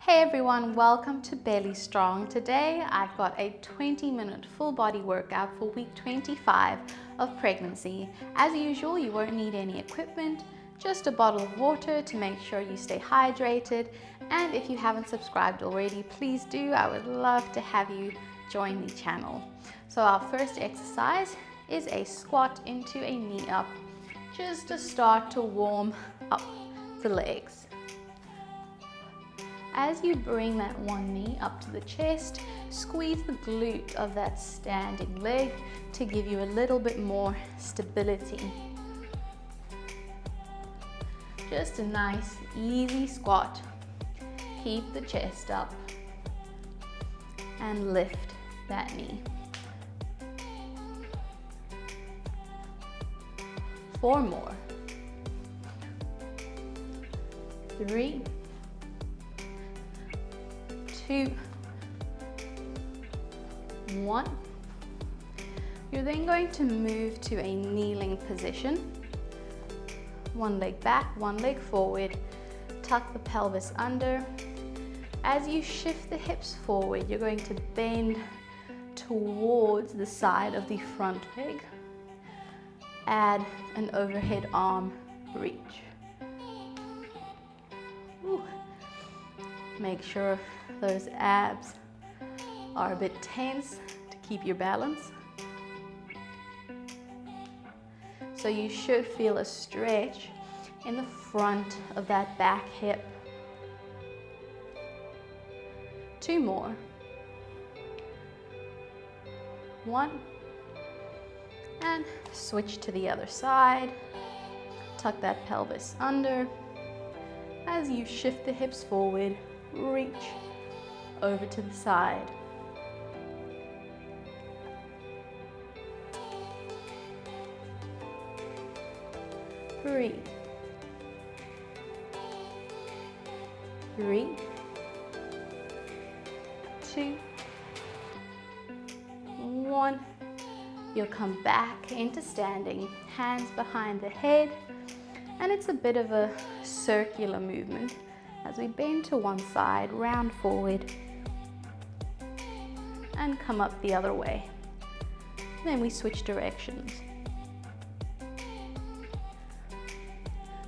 Hey everyone, welcome to Belly Strong. Today I've got a 20-minute full body workout for week 25 of pregnancy. As usual, you won't need any equipment, just a bottle of water to make sure you stay hydrated. And if you haven't subscribed already, please do. I would love to have you join the channel. So our first exercise is a squat into a knee up, just to start to warm up the legs. As you bring that one knee up to the chest, squeeze the glute of that standing leg to give you a little bit more stability. Just a nice, easy squat. Keep the chest up and lift that knee. 4 more. 3, 2, 1. You're then going to move to a kneeling position. One leg back, one leg forward. Tuck the pelvis under. As you shift the hips forward, you're going to bend towards the side of the front leg. Add an overhead arm reach. Ooh. Make sure those abs are a bit tense to keep your balance. So you should feel a stretch in the front of that back hip. 2 more. 1. And switch to the other side. Tuck that pelvis under. As you shift the hips forward, reach over to the side. Three, 2, 1. You'll come back into standing, hands behind the head, and it's a bit of a circular movement as we bend to one side, round forward, and come up the other way. Then we switch directions.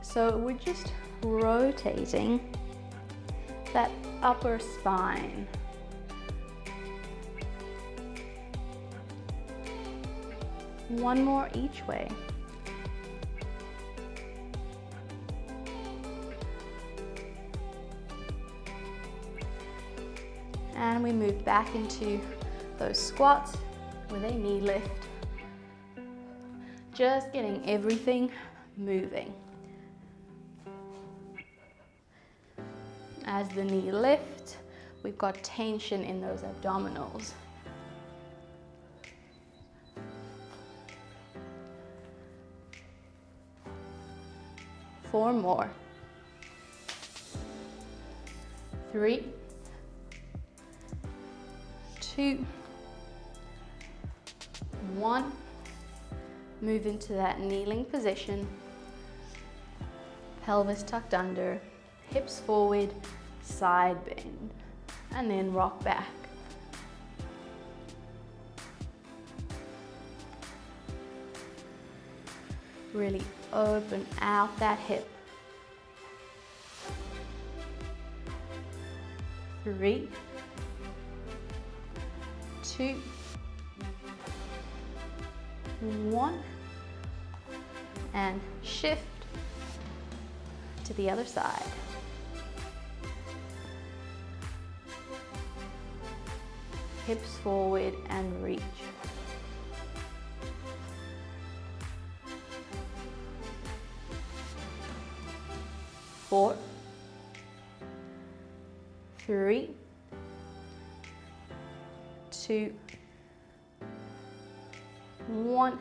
So we're just rotating that upper spine. One more each way. And we move back into those squats with a knee lift. Just getting everything moving. As the knee lifts, we've got tension in those abdominals. Four more. 3, 2, 1. Move into that kneeling position. Pelvis tucked under, hips forward, side bend, and then rock back. Really open out that hip. 3, 2, 1, and shift to the other side. Hips forward and reach. 4, 3, 2, 1.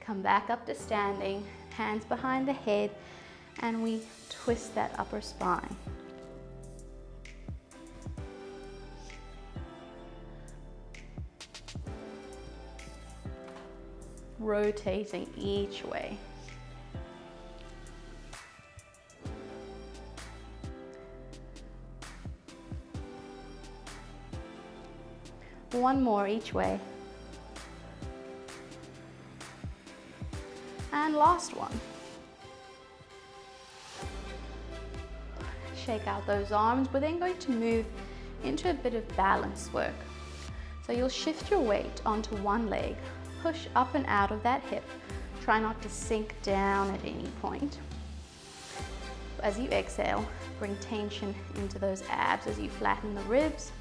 Come back up to standing, hands behind the head, and we twist that upper spine. Rotating each way. One more each way. And last one. Shake out those arms. We're then going to move into a bit of balance work. So you'll shift your weight onto one leg, push up and out of that hip. Try not to sink down at any point. As you exhale, bring tension into those abs as you flatten the ribs.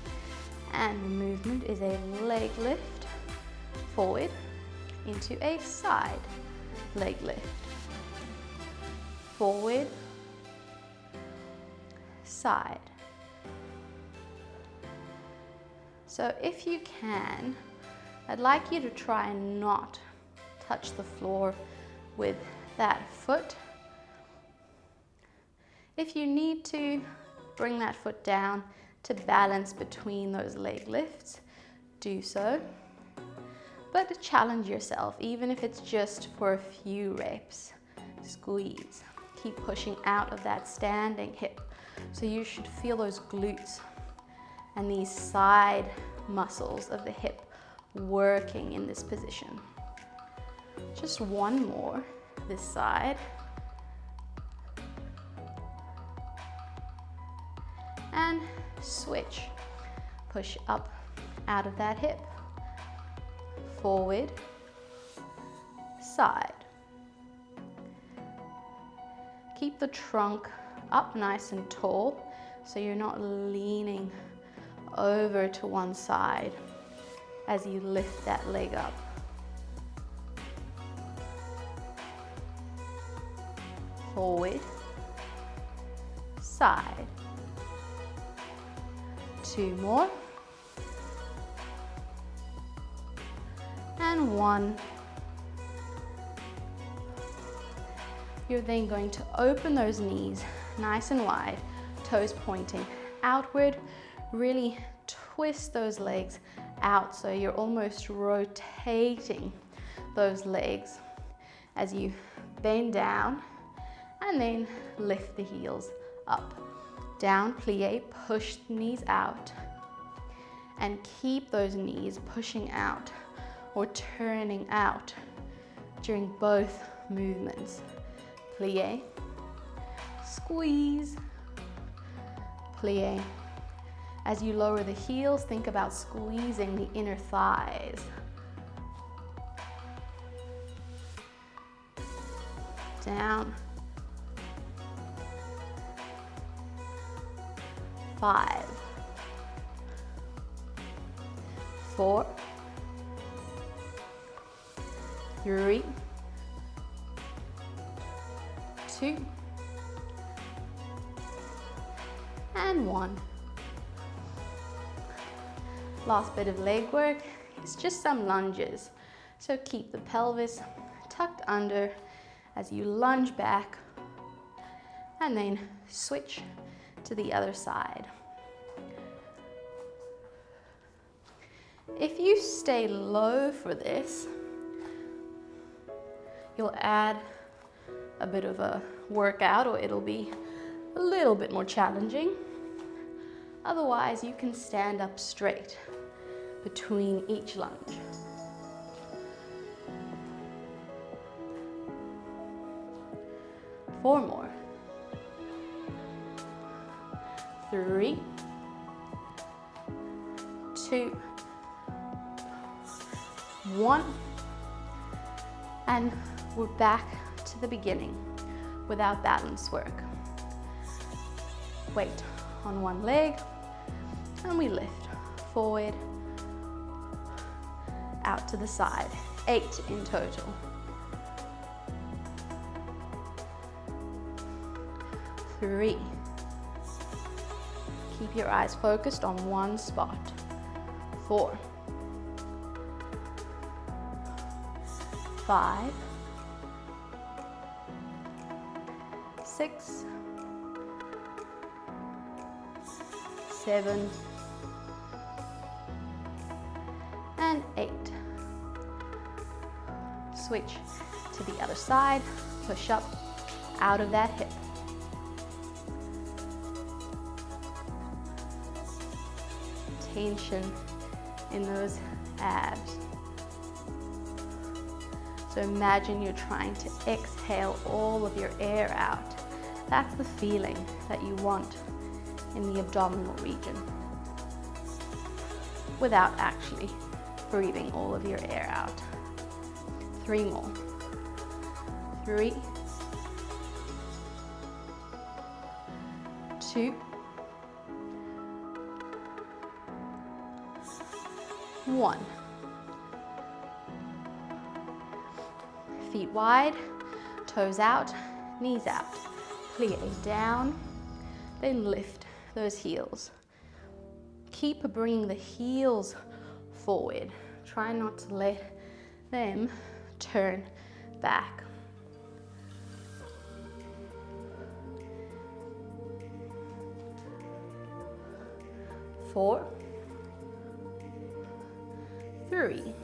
And the movement is a leg lift forward into a side leg lift. Forward, side. So if you can, I'd like you to try and not touch the floor with that foot. If you need to, bring that foot down to balance between those leg lifts, do so. But challenge yourself, even if it's just for a few reps. Squeeze. Keep pushing out of that standing hip. So you should feel those glutes and these side muscles of the hip working in this position. Just one more, this side. And switch. Push up out of that hip. Forward, side. Keep the trunk up nice and tall so you're not leaning over to one side as you lift that leg up. Forward, side. Two more. And one. You're then going to open those knees nice and wide, toes pointing outward. Really twist those legs out so you're almost rotating those legs as you bend down and then lift the heels up. Down, plie, push the knees out and keep those knees pushing out or turning out during both movements. Plie, squeeze, plie. As you lower the heels, think about squeezing the inner thighs. Down. 5, 4, 3, 2, and 1. Last bit of leg work is just some lunges. So keep the pelvis tucked under as you lunge back and then switch to the other side. If you stay low for this, you'll add a bit of a workout, or it'll be a little bit more challenging. Otherwise, you can stand up straight between each lunge. Four more. 3, 2, 1, and we're back to the beginning with our balance work. Weight on one leg, and we lift forward, out to the side. 8 in total. 3. Keep your eyes focused on one spot. 4, 5, 6, 7, and 8. Switch to the other side, push up out of that hip. Tension in those abs. So imagine you're trying to exhale all of your air out. That's the feeling that you want in the abdominal region, without actually breathing all of your air out. 3 more. 3, 2, 1. Feet wide, toes out, knees out. Plie down, then lift those heels. Keep bringing the heels forward. Try not to let them turn back. 4, 3,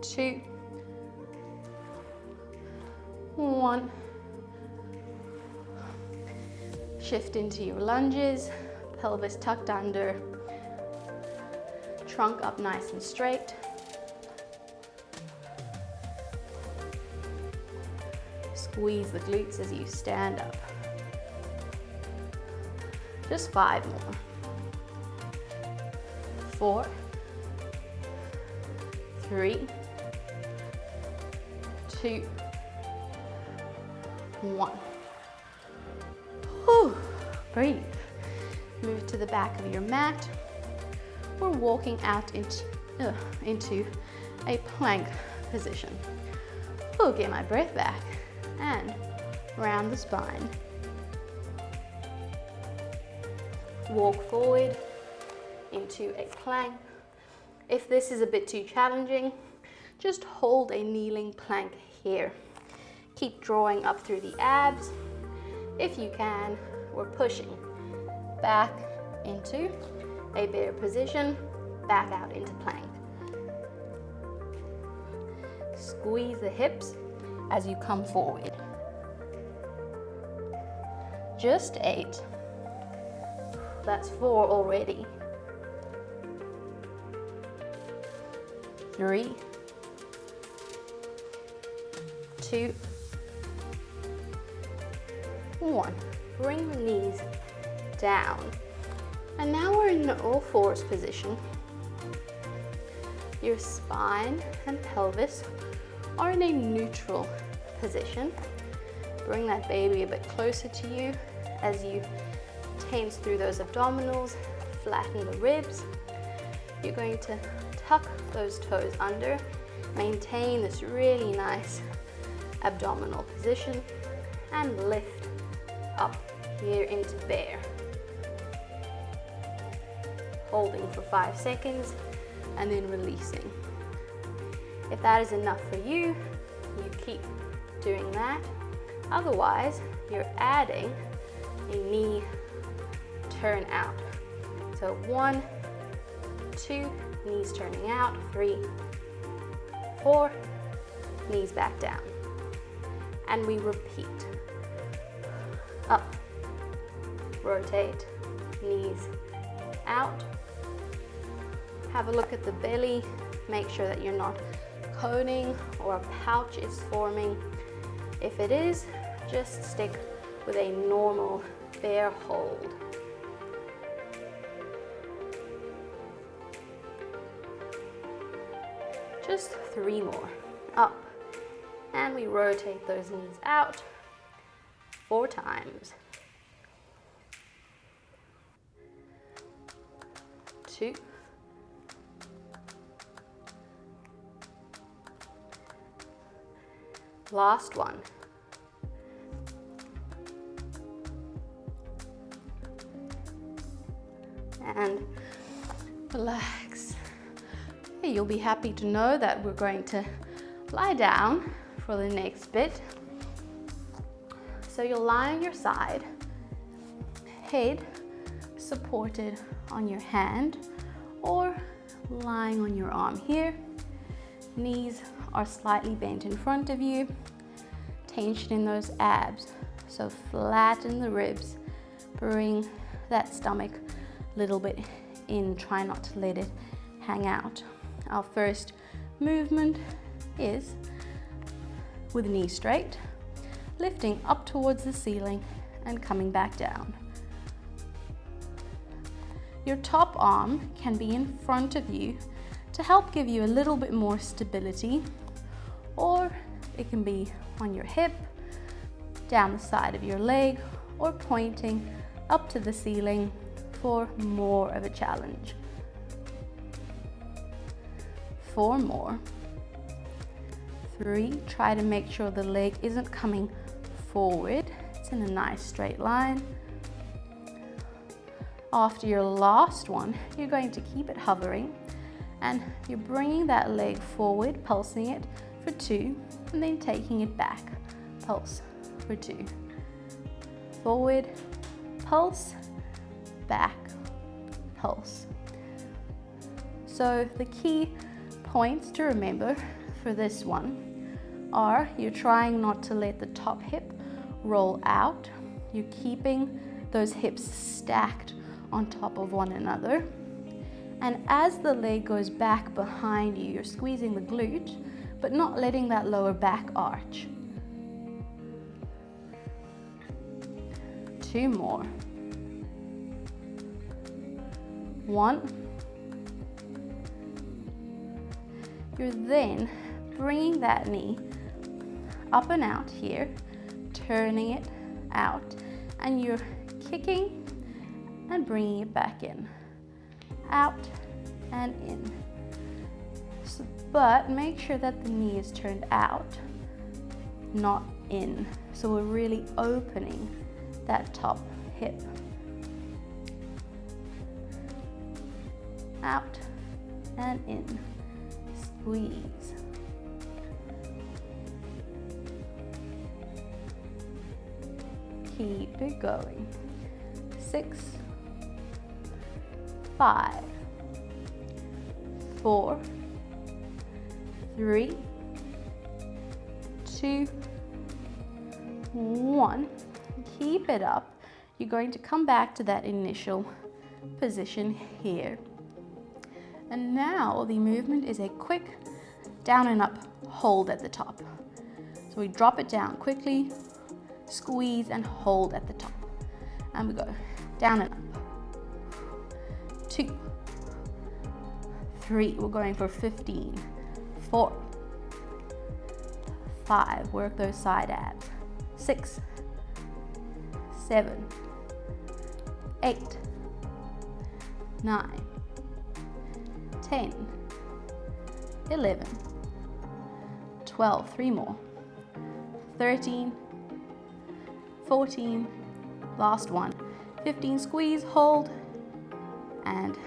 2, 1. Shift into your lunges, pelvis tucked under, trunk up nice and straight. Squeeze the glutes as you stand up. Just 5 more. 4, 3, 2, 1. Whew. Breathe. Move to the back of your mat. We're walking out into a plank position. Oh, get my breath back. And round the spine. Walk forward into a plank. If this is a bit too challenging, just hold a kneeling plank here. Keep drawing up through the abs. If you can, we're pushing back into a bear position, back out into plank. Squeeze the hips as you come forward. Just 8. That's 4 already. 3, 2, 1. Bring the knees down. And now we're in the all fours position. Your spine and pelvis are in a neutral position. Bring that baby a bit closer to you as you tense through those abdominals, flatten the ribs. You're going to tuck those toes under, maintain this really nice abdominal position, and lift up here into bear. Holding for 5 seconds and then releasing. If that is enough for you, you keep doing that. Otherwise, you're adding a knee turn out. So 1, 2, knees turning out, 3, 4, knees back down. And we repeat. Up, rotate, knees out. Have a look at the belly. Make sure that you're not coning or a pouch is forming. If it is, just stick with a normal bear hold. Just 3 more. Up, and we rotate those knees out 4 times. 2, 1. And relax. You'll be happy to know that we're going to lie down for the next bit. So you'll lie on your side, head supported on your hand or lying on your arm here. Knees are slightly bent in front of you. Tension in those abs. So flatten the ribs. Bring that stomach a little bit in. Try not to let it hang out. Our first movement is with knee straight, lifting up towards the ceiling and coming back down. Your top arm can be in front of you to help give you a little bit more stability, or it can be on your hip, down the side of your leg, or pointing up to the ceiling for more of a challenge. 4 more. 3, try to make sure the leg isn't coming forward. It's in a nice straight line. After your last one, you're going to keep it hovering and you're bringing that leg forward, pulsing it for 2, and then taking it back, pulse for 2. Forward, pulse, back, pulse. So the key points to remember for this one are you're trying not to let the top hip roll out. You're keeping those hips stacked on top of one another. And as the leg goes back behind you, you're squeezing the glute, but not letting that lower back arch. 2 more. 1. You're then bringing that knee up and out here, turning it out, and you're kicking and bringing it back in, out and in. So, but make sure that the knee is turned out, not in. So we're really opening that top hip. Out and in. Squeeze. Keep it going. 6, 5, 4, 3, 2, 1. Keep it up. You're going to come back to that initial position here. And now the movement is a quick down and up hold at the top. So we drop it down quickly, squeeze and hold at the top. And we go down and up. 2, 3, we're going for 15, 4, 5, work those side abs, 6, 7, 8, 9, 10, 11, 12, 3 more, 13, 14, last one, 15, squeeze, hold, and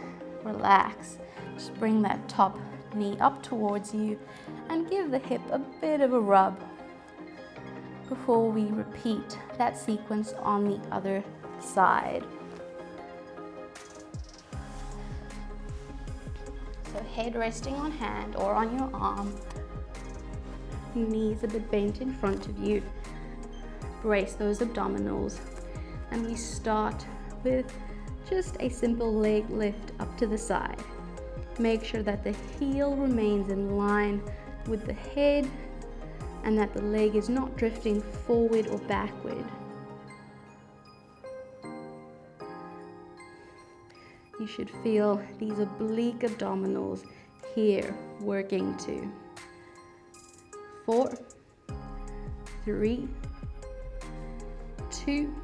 relax. Just bring that top knee up towards you and give the hip a bit of a rub before we repeat that sequence on the other side. So head resting on hand or on your arm, knees a bit bent in front of you. Brace those abdominals, and we start with just a simple leg lift up to the side. Make sure that the heel remains in line with the head and that the leg is not drifting forward or backward. You should feel these oblique abdominals here working too. 4, 3, 2,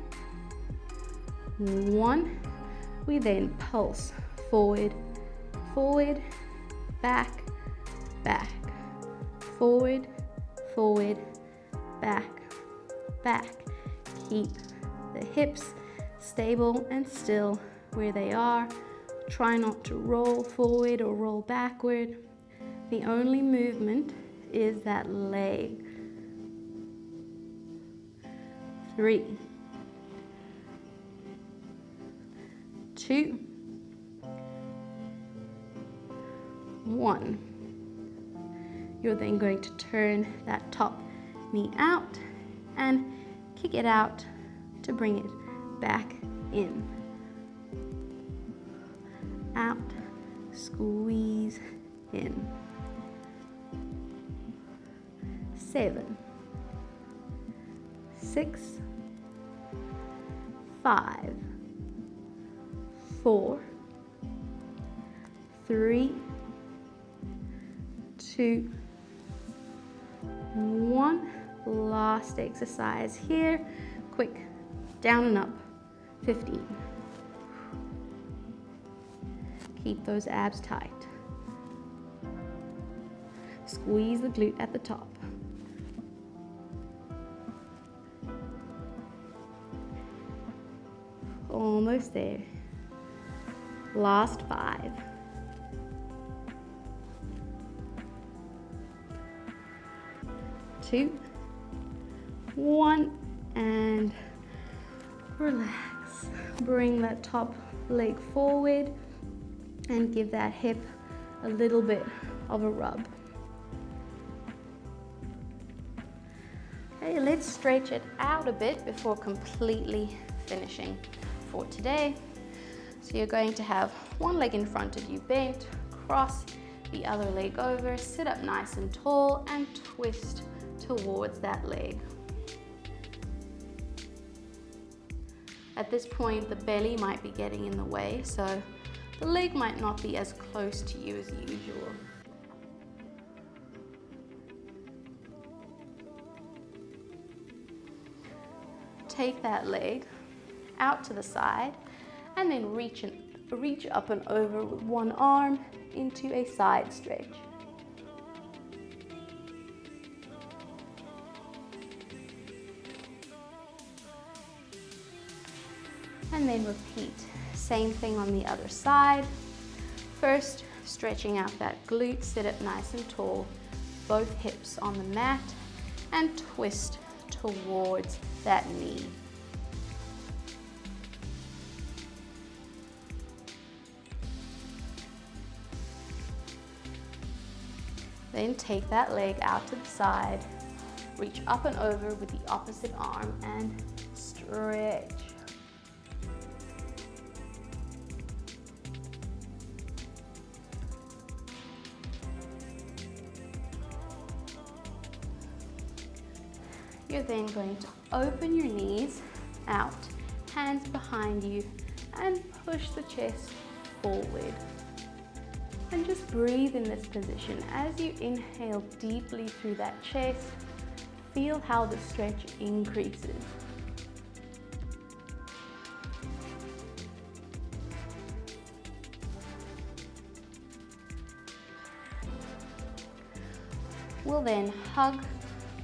1. We then pulse forward, forward, back, back, forward, forward, back, back. Keep the hips stable and still where they are. Try not to roll forward or roll backward. The only movement is that leg. 3, 2, 1. You're then going to turn that top knee out and kick it out to bring it back in. Out Squeeze in. 7, 6, 5, 4, 3, 2, 1. Last exercise here. Quick, down and up. 15. Keep those abs tight. Squeeze the glute at the top. Almost there. Last 5. 2, 1, and relax. Bring that top leg forward and give that hip a little bit of a rub. Okay, let's stretch it out a bit before completely finishing for today. So you're going to have one leg in front of you bent, cross the other leg over, sit up nice and tall, and twist towards that leg. At this point, the belly might be getting in the way, so the leg might not be as close to you as usual. Take that leg out to the side and then reach up and over with one arm into a side stretch. And then repeat. Same thing on the other side. First, stretching out that glute, sit up nice and tall, both hips on the mat, and twist towards that knee. Then take that leg out to the side, reach up and over with the opposite arm and stretch. You're then going to open your knees out, hands behind you, and push the chest forward. And just breathe in this position. As you inhale deeply through that chest, feel how the stretch increases. We'll then hug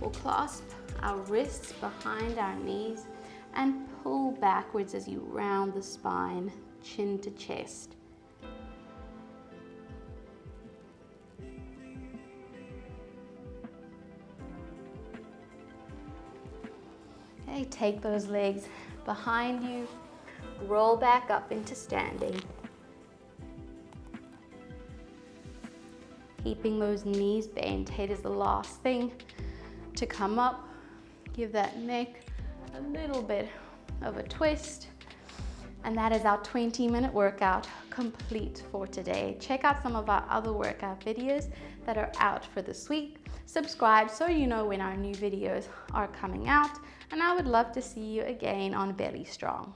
or clasp our wrists behind our knees and pull backwards as you round the spine, chin to chest. Okay, take those legs behind you, roll back up into standing. Keeping those knees bent. Head is the last thing to come up. Give that neck a little bit of a twist. And that is our 20-minute workout complete for today. Check out some of our other workout videos that are out for this week. Subscribe so you know when our new videos are coming out. And I would love to see you again on Belly Strong.